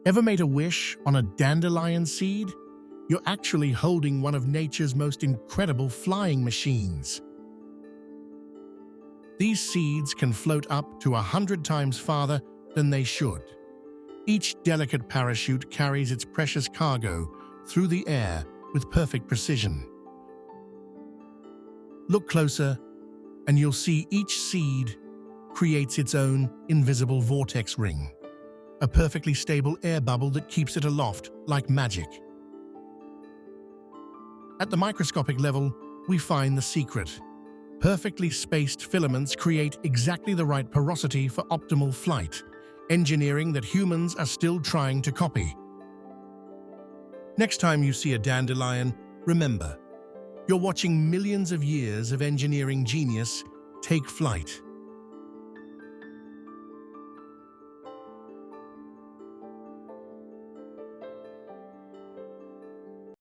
Ever made a wish on a dandelion seed? You're actually holding one of nature's most incredible flying machines. These seeds can float up to 100 times farther than they should. Each delicate parachute carries its precious cargo through the air with perfect precision. Look closer, and you'll see each seed creates its own invisible vortex ring, a perfectly stable air bubble that keeps it aloft like magic. At the microscopic level, we find the secret. Perfectly spaced filaments create exactly the right porosity for optimal flight, engineering that humans are still trying to copy. Next time you see a dandelion, remember, you're watching millions of years of engineering genius take flight.